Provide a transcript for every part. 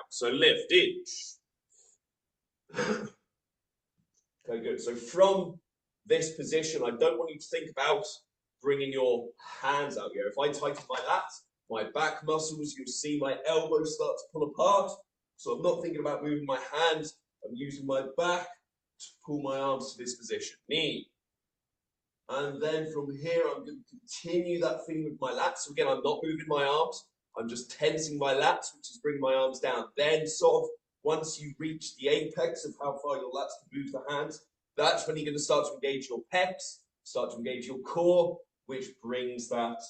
So lift in. Okay, good. So from this position, I don't want you to think about bringing your hands out here. If I tighten my lats, my back muscles, you'll see my elbows start to pull apart. So I'm not thinking about moving my hands. I'm using my back to pull my arms to this position. Knee. And then from here, I'm going to continue that thing with my lats. So again, I'm not moving my arms. I'm just tensing my lats, which is bringing my arms down. Then sort of once you reach the apex of how far your lats can move the hands, that's when you're going to start to engage your pecs, start to engage your core, which brings that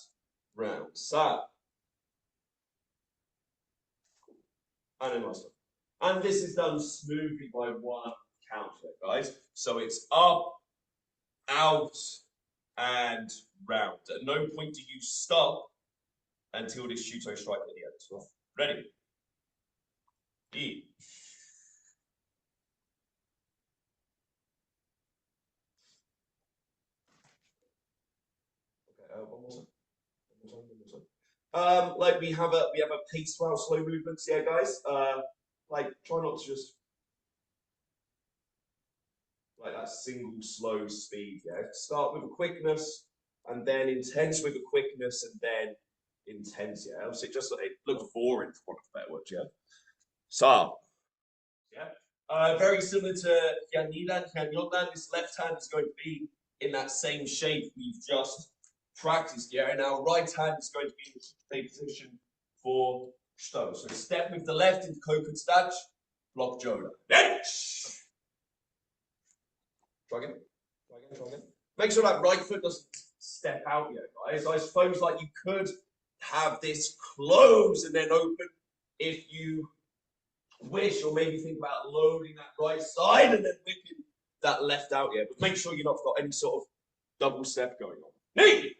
round. So, and then last one. And this is done smoothly by one count here, guys. So it's up, out, and round. At no point do you stop until this shuto strike at the end. So, ready? E. Okay, one more time. Like we have a pace to our slow movements here, guys. Like try not to just like that single slow speed. Yeah, start with a quickness and then intense with a quickness and then intense. Yeah, else it looks boring for want of better words. Yeah. So yeah, very similar to Hyanidan, Hyanyodan. This left hand is going to be in that same shape we've just practiced, yeah, and our right hand is going to be in the position for Shto. So step with the left into Kanku Dai, block Joda. Try again. Make sure that right foot doesn't step out yet, guys. I suppose like you could have this close and then open if you wish, or maybe think about loading that right side and then whipping that left out here. But make sure you've not got any sort of double step going on. Knee!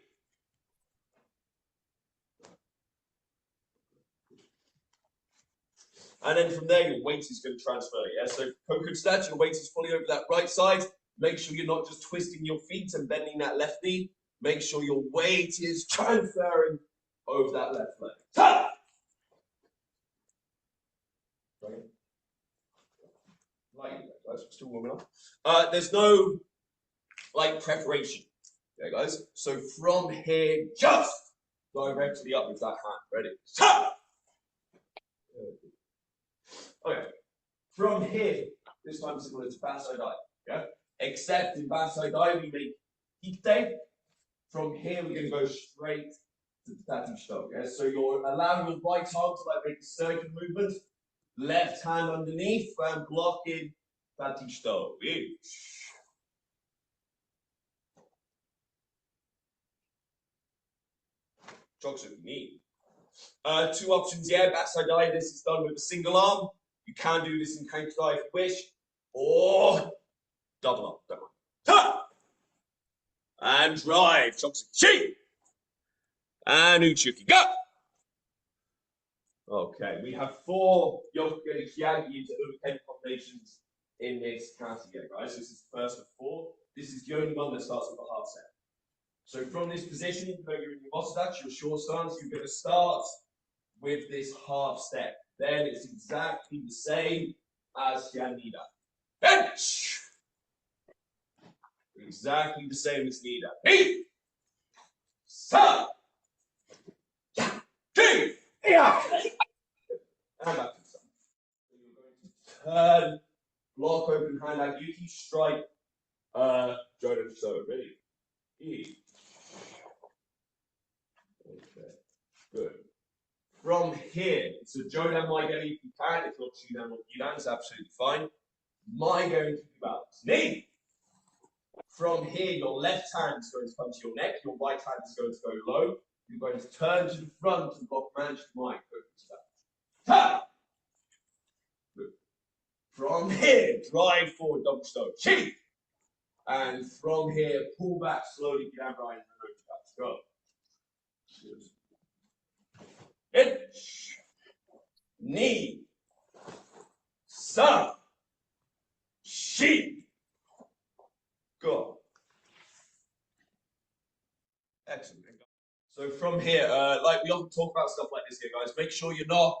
And then from there, your weight is going to transfer. Yeah. So Kanku Dai, your weight is fully over that right side. Make sure you're not just twisting your feet and bending that left knee. Make sure your weight is transferring over that left leg. Ta! Guys, still warming up. There's no like preparation. Okay, guys. So from here, just directly up with that hand. Ready? Ta! Okay, from here, this time similar to Basso Dai, yeah? Except in Basso Dai, we make Hite. From here, we're going to go straight to the Tati Shto, yeah? So you're allowing your right arm to like make a circular movement, left hand underneath, and blocking Tati Shto. Jogs with knee. Two options, yeah, Basso Dai, this is done with a single arm. You can do this in Kanku Dai if you wish, or double up. Ta! And drive, Choksuchi. And Uchuki, go! Okay, we have 4 Yokogen Hyagi into Uruken combinations in this category, guys. This is the first of 4. This is the only one that starts with a half set. So from this position, you know you're in your Mostachi, your short stance, you're going to start with this half step. Then it's exactly the same as Yanida. Bench! Exactly the same as Nida. Hey! Sa! Yeah! Hey! Yeah! And back to the side. So you're going to turn, block open hand out, Yuki, strike, Jordan, so ready. E. Okay, good. From here, so Jodan might go if you can, if not Shudan or Yudan, is absolutely fine. My going to be balanced. Knee! From here, your left hand is going to come to your neck, your right hand is going to go low. You're going to turn to the front and block managed mic. Ta! Good. From here, drive forward, double stone. Chi! And from here, pull back slowly, down right, and go. Good. Inch. Knee. Sa. Shi. Go. Excellent. So from here, like we often talk about stuff like this here, guys, make sure you're not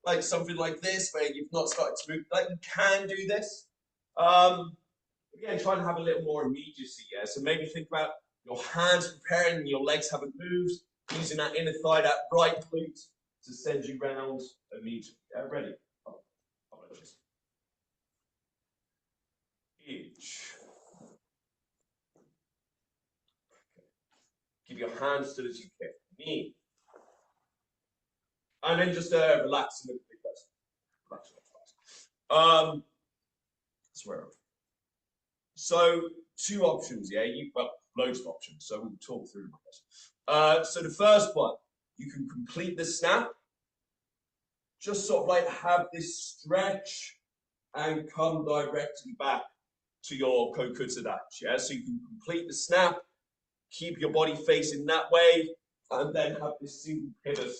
like something like this, where you've not started to move, like you can do this. Again, try and have a little more immediacy, yeah? So maybe think about your hands preparing, your legs haven't moved, using that inner thigh, that right glute to send you round immediately. Yeah, ready? Oh, apologies. Each. Keep your hands still as you kick. Knee. And then just relax and look at the relax. Swear. So two options, yeah. Well, loads of options. So we'll talk through them. So the first one, you can complete the snap. Just sort of like have this stretch and come directly back to your Kanku Dai. Yeah. So you can complete the snap, keep your body facing that way, and then have this single pivot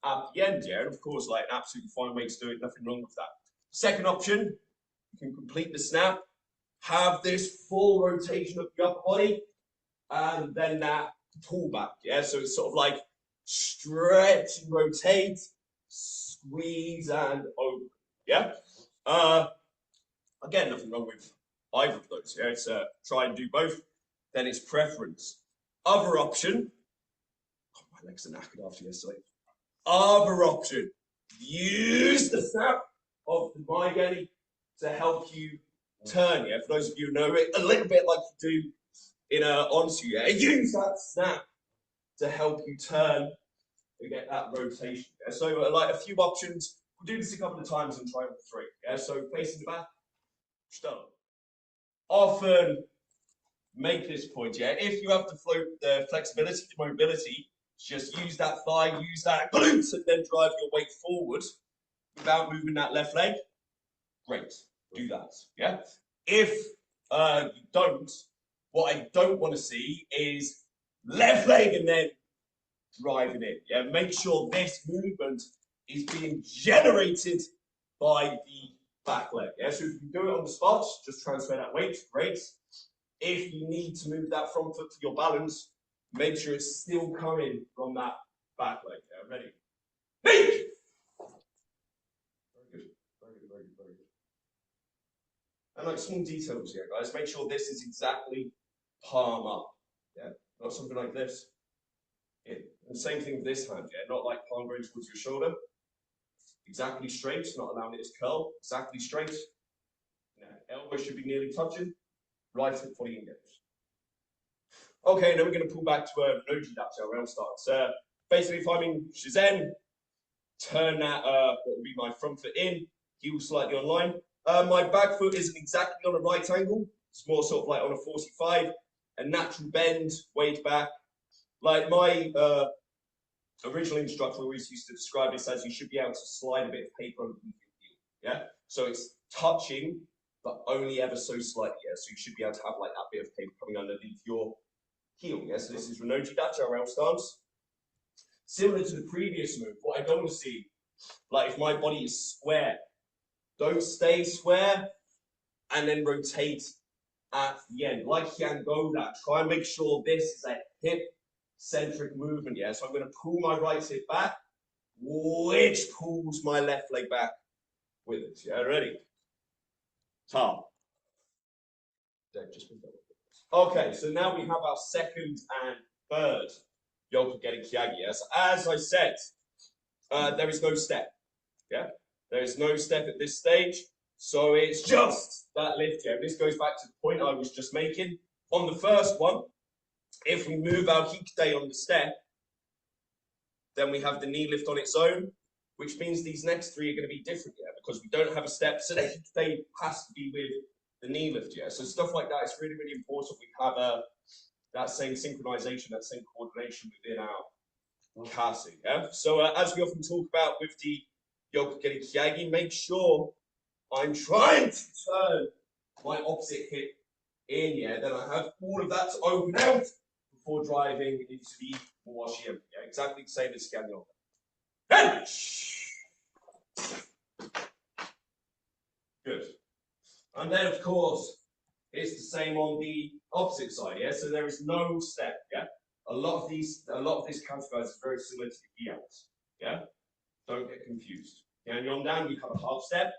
at the end. Yeah. And of course, like an absolutely fine way to do it. Nothing wrong with that. Second option, you can complete the snap, have this full rotation of the upper body, and then that pull back. Yeah, so it's sort of like stretch and rotate, squeeze and open. Yeah. Again, nothing wrong with either of those. Yeah, it's try and do both. Then it's preference. Other option. Oh, my legs are knackered after yesterday. Other option. Use the snap of the Maigani to help you turn. Yeah, for those of you who know it, a little bit like you do in a onsu. Yeah, use that snap to help you turn and get that rotation. Yeah? So like a few options. We'll do this a couple of times and try all three. Yeah, so facing the back, start. Often make this point. Yeah, if you have the flexibility, the mobility, just use that thigh, use that glute, and then drive your weight forward without moving that left leg. Great, do that. Yeah. If you don't, what I don't want to see is left leg and then driving it. Yeah, make sure this movement is being generated by the back leg. Yeah, so if you do it on the spot, just transfer that weight. Great. If you need to move that front foot to your balance, make sure it's still coming from that back leg. Yeah, ready? Very good. Very good. And like small details here, guys. Make sure this is exactly palm up. Yeah, not something like this. In. And same thing with this hand, yeah, not like palm going towards your shoulder. Exactly straight, not allowing it to curl. Exactly straight. Now, elbow should be nearly touching. Right hip fully engaged. Okay, now we're going to pull back to a no-ji dachi, round stance. Basically, if I'm in shizen, turn that, what would be my front foot in, heel slightly on line. My back foot isn't exactly on a right angle. It's more sort of like on a 45, a natural bend, weight back. Like my original instructor always used to describe this as you should be able to slide a bit of paper underneath your heel. Yeah, so it's touching, but only ever so slightly. Yeah, so you should be able to have like that bit of paper coming underneath your heel. Yeah, so this is no-ji dachi, round stance. Similar to the previous move, what I don't want to see, like if my body is square, don't stay square and then rotate at the end. Like Yangoda, try and make sure this is a hip-centric movement, yeah? So I'm going to pull my right hip back, which pulls my left leg back with it. Yeah, ready? Top. Okay, so now we have our second and third Yokogeru Kyagi. Yes, as I said, there is no step. Yeah, there is no step at this stage, so it's just that lift. Yeah, this goes back to the point I was just making on the first one. If we move our hikite on the step, then we have the knee lift on its own, which means these next three are going to be different. Yeah, because we don't have a step, so the hikite has to be with the knee lift. Yeah, so stuff like that is really, really important. We have that same synchronization, that same coordination within our kata. Yeah, so as we often talk about with the Yokogeru Kyagi, make sure I'm trying to turn my opposite hip in, yeah, then I have all of that to open out before driving into the Washim. Yeah, exactly the same as Scanyon. Good. And then, of course, it's the same on the opposite side, yeah? So there is no step, yeah? A lot of this counter guys is very similar to the Ians, yeah? Don't get confused. Ganyon down, we have a half step.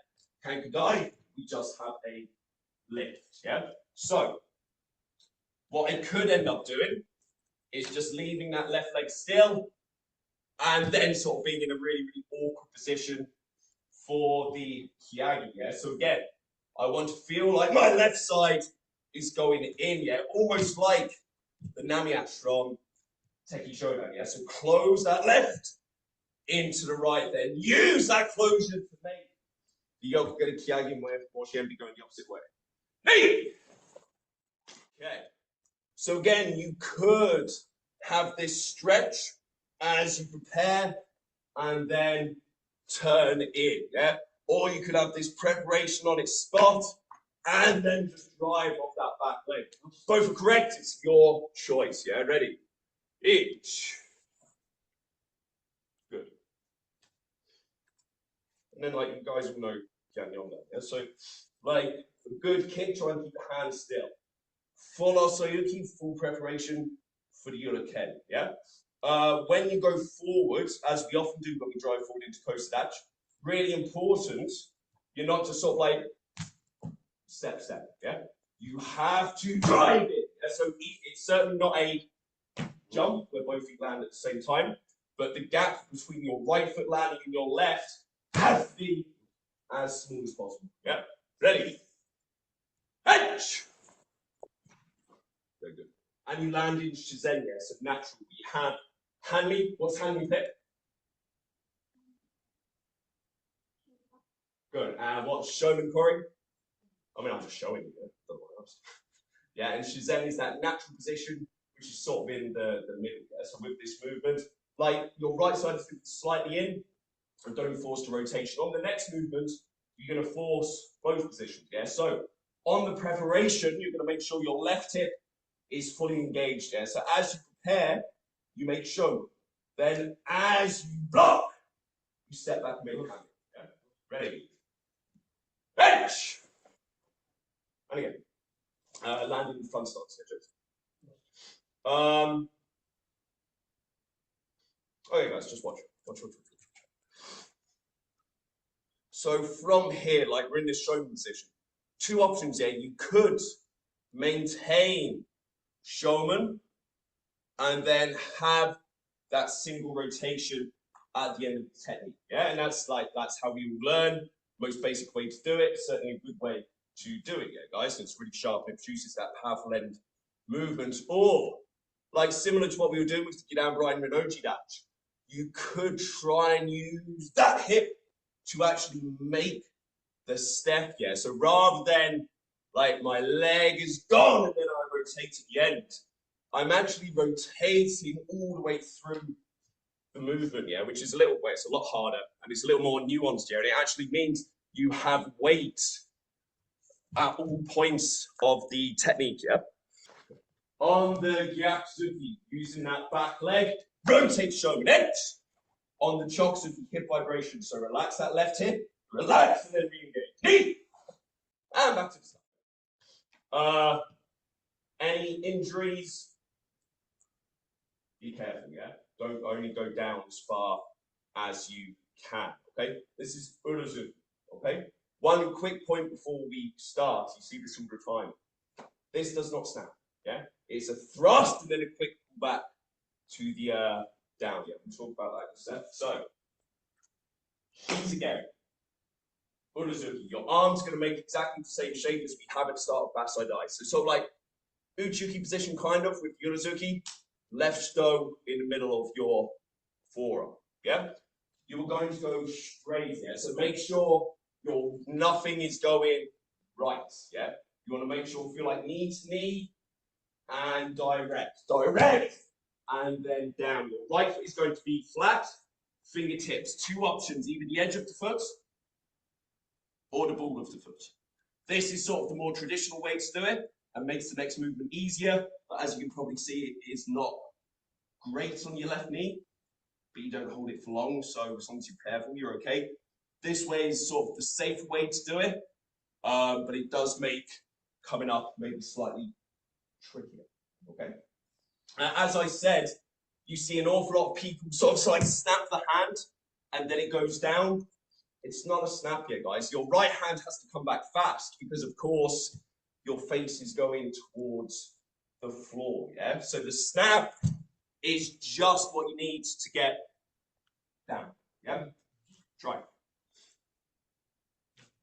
Kanku Dai, we just have a lift. Yeah. So what I could end up doing is just leaving that left leg still, and then sort of being in a really, really awkward position for the Kyagi. Yeah. So again, I want to feel like my left side is going in. Yeah. Almost like the Namiach from Teki Shodan. Yeah. So close that left into the right, then use that closure to make the yoke get a Kyagi way, or Shenbi going the opposite way. Hey! Okay. So again, you could have this stretch as you prepare and then turn in, yeah? Or you could have this preparation on its spot and then just drive off that back leg. Both are correct, it's your choice, yeah? Ready? Each. Good. And then, like, you guys will know Ganyon there, yeah? So, like, a good kick, try and keep the hands still. Full Osoyuki, full preparation for the Yuraken, yeah? When you go forward, as we often do when we drive forward into Kosadach, really important, you're not just sort of like step, yeah? You have to drive it. Yeah? So it's certainly not a jump where both feet land at the same time, but the gap between your right foot landing and your left has to be as small as possible, yeah? Ready? Hedge! Very good. And you land in Shizen, yeah, so natural. We have Hanmi. What's Hanmi pick? Good. And what's Shonen Kori? I mean, I'm just showing you. Don't know what else. Yeah, and Shizen is that natural position, which is sort of in the middle. Yeah? So with this movement, like your right side is slightly in, and don't force the rotation. On the next movement, you're going to force both positions. Yeah. So on the preparation, you're going to make sure your left hip is fully engaged. Yeah. So as you prepare, you make sure. Then as you block, you step back and make a hand. Yeah. Ready? Bench! And again, landing in front stance. Okay, guys, just watch. Watch. So from here, like we're in this showman position, two options here. You could maintain showman and then have that single rotation at the end of the technique. Yeah, and that's how we will learn. Most basic way to do it, certainly a good way to do it, yeah, guys. It's really sharp and it produces that powerful end movement. Or like similar to what we were doing with the Gidan Brian Renoji dash, you could try and use that hip to actually make the step, yeah. So rather than like my leg is gone and then I rotate at the end, I'm actually rotating all the way through the movement, yeah, which is a little way, it's a lot harder and it's a little more nuanced here. And it actually means you have weight at all points of the technique, yeah. On the Gyatsuki, using that back leg, rotate shoulder next. On the Choksuki, hip vibration. So relax that left hip, relax, and then re-engage. Knee! And back to the side. Any injuries? Be careful, yeah? Don't only go down as far as you can, okay? This is Urazu, okay? One quick point before we start, you see this all the time. This does not snap, yeah? It's a thrust and then a quick pull back to the down, yeah? We'll talk about that in a sec. So, feet again. Urazuki, your arm's going to make exactly the same shape as we have at the start of backside eye. So sort of like Uchuki position kind of with Urazuki, left toe in the middle of your forearm, yeah? You are going to go straight here. So make sure nothing is going right, yeah? You want to make sure, feel like knee to knee and direct, and then down. Your right foot is going to be flat, fingertips, two options, either the edge of the foot or the ball of the foot. This is sort of the more traditional way to do it and makes the next movement easier. But as you can probably see, it is not great on your left knee, but you don't hold it for long. So as long as you're careful, you're okay. This way is sort of the safe way to do it, but it does make coming up maybe slightly trickier, okay? As I said, you see an awful lot of people sort of like snap the hand and then it goes down. it's not a snap yet, guys. Your right hand has to come back fast because, of course, your face is going towards the floor, yeah? So the snap is just what you need to get down, yeah? Try.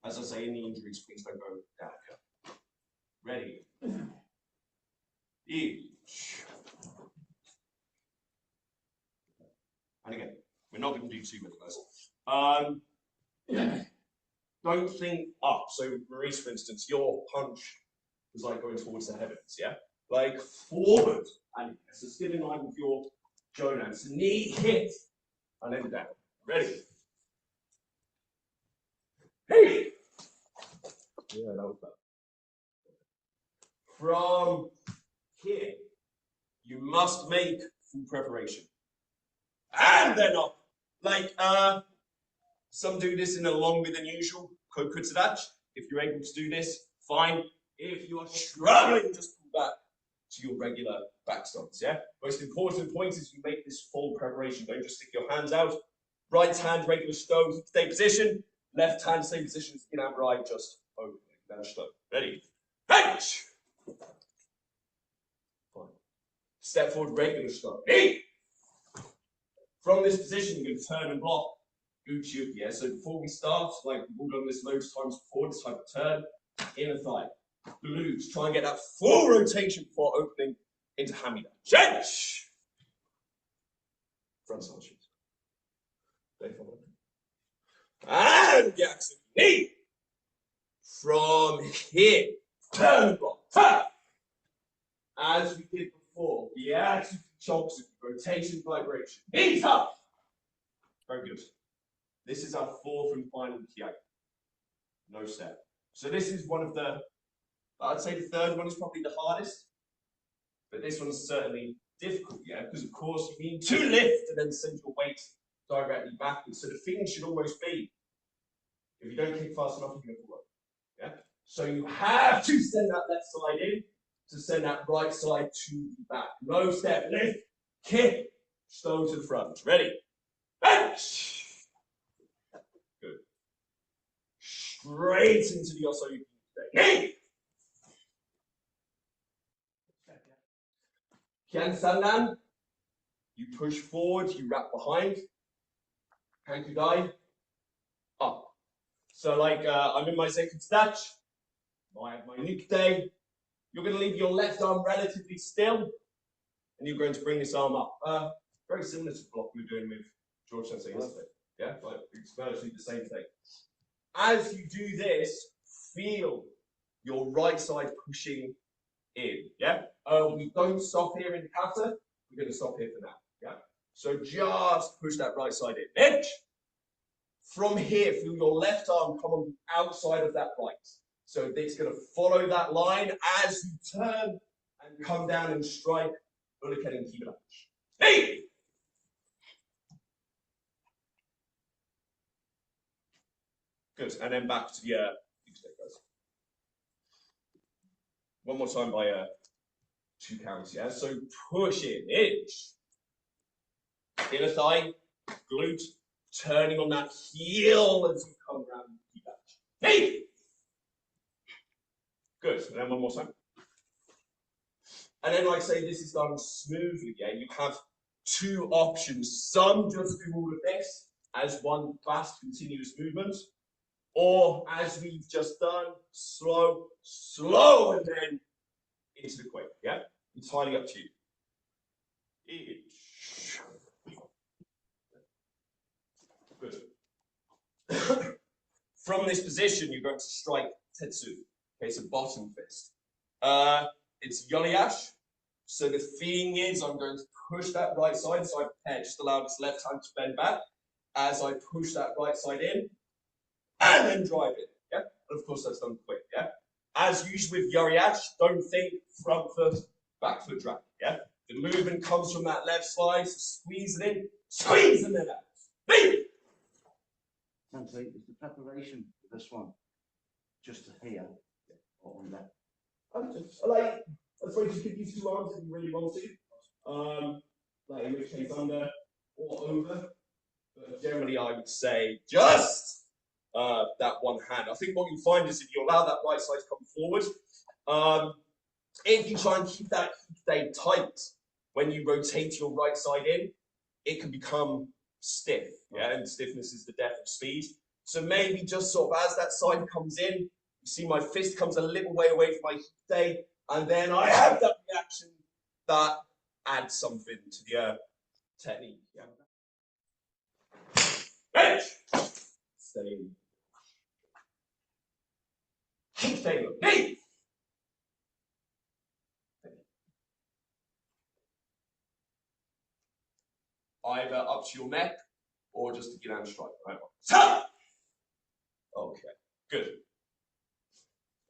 As I say, in the injuries, please don't go down. Ready. Each. And again, we're not going to do too many, guys. Don't think up. So, Maurice, for instance, your punch was like going towards the heavens, yeah? Like forward. And so still in line with your Jonan. So knee hit and then down. Ready? Hey! Yeah, that was better. From here, you must make full preparation. And then up. Like, some do this in a longer than usual Kanku Dai. If you're able to do this, fine. If you are struggling, just pull back to your regular back stance, yeah? Most important point is you make this full preparation. Don't just stick your hands out. Right hand, regular stone, stay position. Left hand, same position as in and right, just open. Then stone. Ready? Bench! Fine. Step forward, regular stone. Hey! From this position, you're going to turn and block. Uchi, yeah? So before we start, like we've all done this loads of times before, this type of turn, inner thigh. Glutes. Try and get that full rotation before opening into Hamida. Change! Front side shoot. And Jackson. Knee. From here. Turn block. Turn. As we did before. The axis chokes of rotation vibration. Knees up. Very good. This is our fourth and final kiai. No step. So this is one of the, I'd say the third one is probably the hardest. But this one's certainly difficult, yeah? Because of course you need to lift and then send your weight directly backwards. So the thing should almost be, if you don't kick fast enough, you're going to work. Yeah? So you have to send that left side in to send that right side to the back. No step, lift, kick, stone to the front. Ready? Bench! Good. Straight into the Oso Knee! Kian Sandan, you push forward, you wrap behind. Kanku Dai, up. So like I'm in my second stage, my Nukte, you're going to leave your left arm relatively still, and you're going to bring this arm up. Very similar to the block we were doing with Stuart Sensei yesterday. Yeah, like it's virtually the same thing. As you do this, feel your right side pushing in. Yeah, we don't stop here in Kata. We're going to stop here for now. Yeah, so just push that right side in. Edge. From here, feel your left arm come on the outside of that right. So it's going to follow that line as you turn and come down and strike. Hey! Good, and then back to the guys. One more time by 2 counts, yeah? So push in, inch. Inner thigh, glute, turning on that heel as you come around. Hey! Good, and then one more time. And then, like say, this is done smoothly, yeah? You have 2 options. Some just do all of this as one fast, continuous movement. Or, as we've just done, slow, slow, and then into the quick, yeah? Entirely up to you. Good. From this position, you're going to strike Tetsu. Okay, so bottom fist. It's Yoliash. So the thing is, I'm going to push that right side, so I prepare, just allow this left hand to bend back as I push that right side in, and then drive it, yeah? And of course, that's done quick, yeah? As usual with Yoriash, don't think front foot, back foot drag, yeah? The movement comes from that left side, so squeeze it in, squeeze and then out. Leave! Sensei, is the preparation for this one just to here or on that? I suppose you could use 2 arms if you really want to. Like in which case under or over. But generally I would say just that one hand. I think what you'll find is if you allow that right side to come forward, if you try and keep that day tight when you rotate your right side in, it can become stiff. Yeah, and stiffness is the death of speed. So maybe just sort of as that side comes in, you see my fist comes a little way away from my day, and then I have that reaction that adds something to the technique. Yeah. Bench. Stay. Stay. Knee. Either up to your neck or just to get down strike. Right. Okay. Good.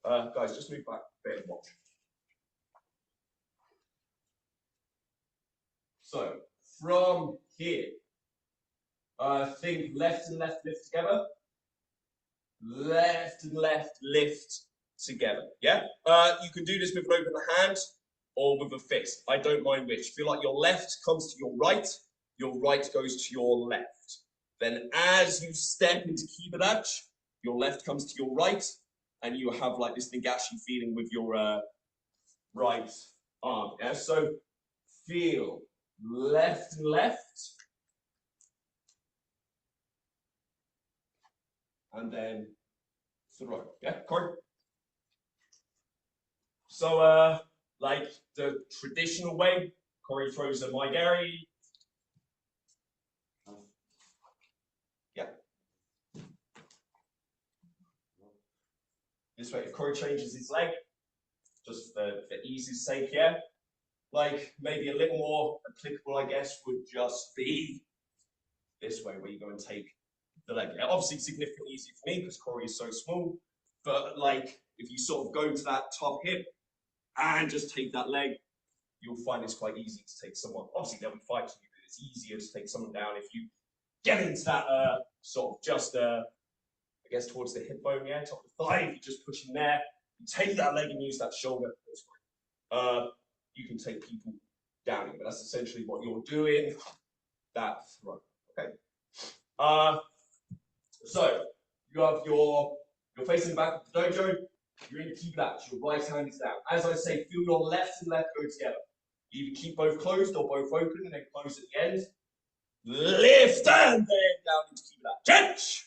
Guys, just move back a bit and watch. So from here, think left and left lift together. Left and left lift together. Yeah. You can do this with an open hand or with a fist. I don't mind which. Feel like your left comes to your right goes to your left. Then as you step into Kibadachi, your left comes to your right, and you have like this Nagashi feeling with your right arm. Yeah. So feel left and left. And then throw. Yeah, Corey? So, like the traditional way, Corey throws a Maigari. Yeah. This way, if Corey changes his leg, just for ease's sake, yeah. Like maybe a little more applicable, I guess, would just be this way, where you go and take the leg. Yeah, obviously, significantly easier for me because Corey is so small. But like, if you sort of go to that top hip and just take that leg, you'll find it's quite easy to take someone. Obviously, they'll be fighting you, but it's easier to take someone down if you get into that sort of just, I guess, towards the hip bone, yeah, top of the thigh. If you just push in there, you take that leg and use that shoulder. You can take people down, but that's essentially what you're doing. That throw. Okay. So you have you're facing the back of the dojo. You're in Kibadachi. Your right hand is down. As I say, feel your left and left go together. You either keep both closed or both open and then close at the end. Lift and then down into Kibadachi.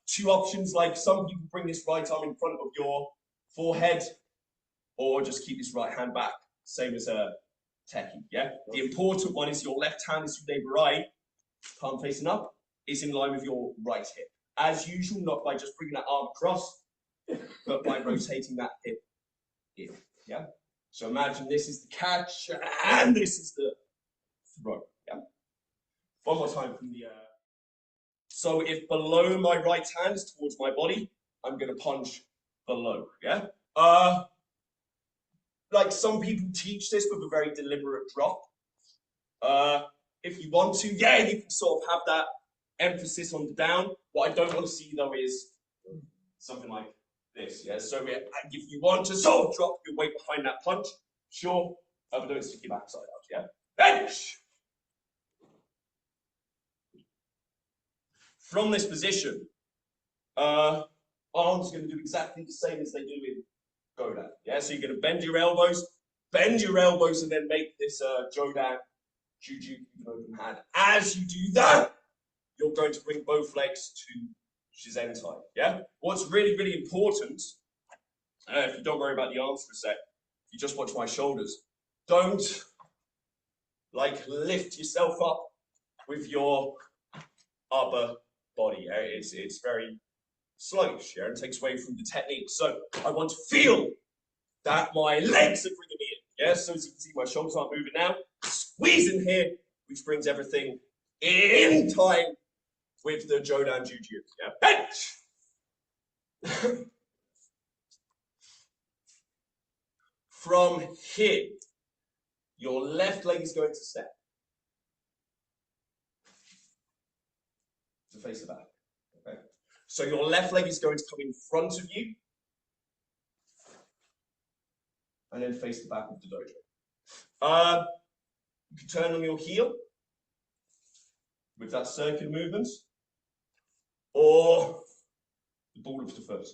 Two options, like some people bring this right arm in front of your forehead or just keep this right hand back. Same as a techie, yeah? The important one is your left hand is right, palm facing up, is in line with your right hip. As usual, not by just bringing that arm across, but by rotating that hip in, yeah? So imagine this is the catch, and this is the throw, yeah? One more time from the... So if below my right hand is towards my body, I'm going to punch below, yeah? Like some people teach this with a very deliberate drop. If you want to, yeah, you can sort of have that emphasis on the down. What I don't want to see though is something like this, yeah? So if you want to sort of drop your weight behind that punch, sure, but don't stick your backside out, yeah? Bench! From this position, arms are going to do exactly the same as they do in Godan, yeah? So you're going to bend your elbows, and then make this Jodan Juju open hand. As you do that, you're going to bring both legs to Shizentai, yeah? What's really, really important, if you don't worry about the arms for a sec, if you just watch my shoulders, don't, like, lift yourself up with your upper body, yeah? It's very sluggish, yeah? It takes away from the technique. So I want to feel that my legs are bringing me in, yeah? So as you can see, my shoulders aren't moving now. Squeeze in here, which brings everything in time with the Jodan Juju. Yeah, bench! From here, your left leg is going to step. To face the back. Okay. So your left leg is going to come in front of you. And then face the back of the dojo. You can turn on your heel with that circular movement. Or the ball of the foot.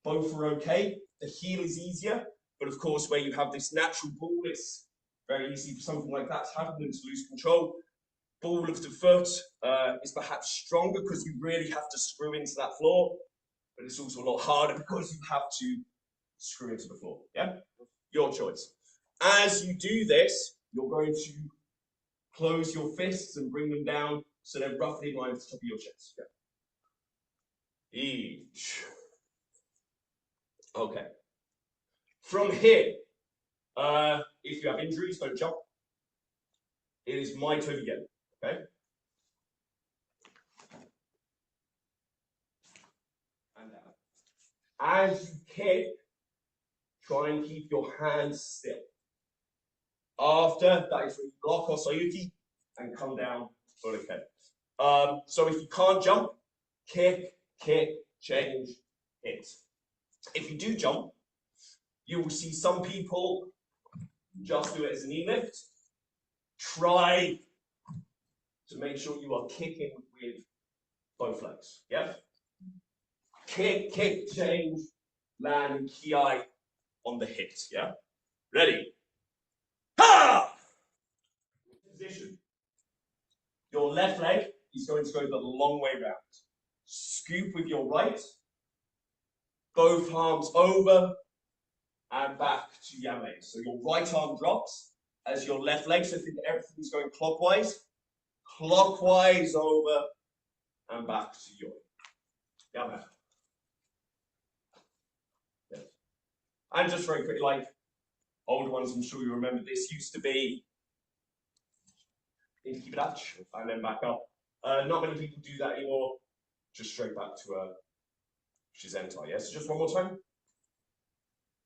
Both are okay. The heel is easier, but of course, where you have this natural ball, it's very easy for something like that to happen and to lose control. Ball of the foot is perhaps stronger because you really have to screw into that floor, but it's also a lot harder because you have to screw into the floor. Yeah, your choice. As you do this, you're going to close your fists and bring them down so they're roughly in line with the top of your chest. Yeah. Each. Okay. From here, if you have injuries, don't jump. It is my turn again. Okay. And down. As you kick, try and keep your hands still. After, that is when you block or sayuki and come down for the kick. So if you can't jump, kick, change, hit. If you do jump, you will see some people just do it as a knee lift. Try to make sure you are kicking with both legs. Yeah? Kick, change, land, and ki on the hit. Yeah? Ready? Ha! Position. Your left leg is going to go the long way round. Scoop with your right. Both arms over and back to yame. So your right arm drops as your left leg. So think everything's going clockwise. Clockwise over and back to your yame. Yes. And just very quickly, like older ones, I'm sure you remember this used to be into kibarachi and then back up. Not many people do that anymore. Just straight back to shizentai. Yes, just one more time.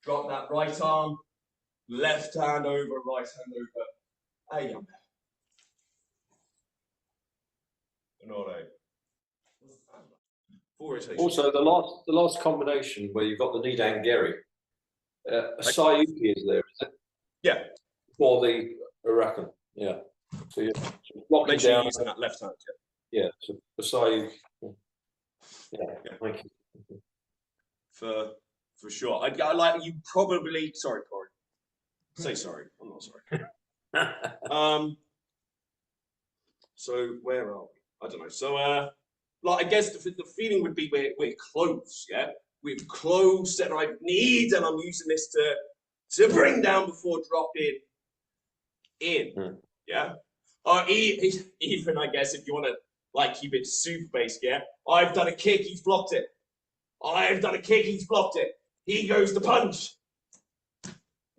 Drop that right arm, left hand over, right hand over. Ayam. Also, the last combination where you've got the Nidan Geri, a Sayuki is there, is it? Yeah. For the Arakan, yeah. So you're blocking Make sure down. you're using that left hand. Yeah, so the Sayuki. Yeah, thank you. For sure. I like you probably. Sorry, Corey. Say sorry. I'm not sorry. So where are we? I don't know. So like I guess the feeling would be we're close. Yeah, we're close, and I need, and I'm using this to bring down before dropping in. Yeah. Even I guess if you want to like keep it super basic. Yeah. I've done a kick. He's blocked it. I've done a kick. He's blocked it. He goes to punch.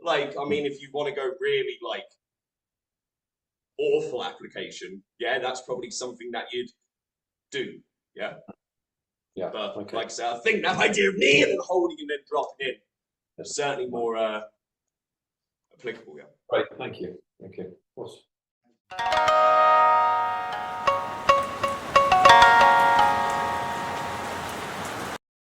Like, I mean, if you want to go really like awful application, yeah, that's probably something that you'd do, yeah. Yeah. But okay. like I said, I think that idea of knee and then holding and then dropping in is certainly more applicable, yeah. Right, thank you. Thank you. Of course.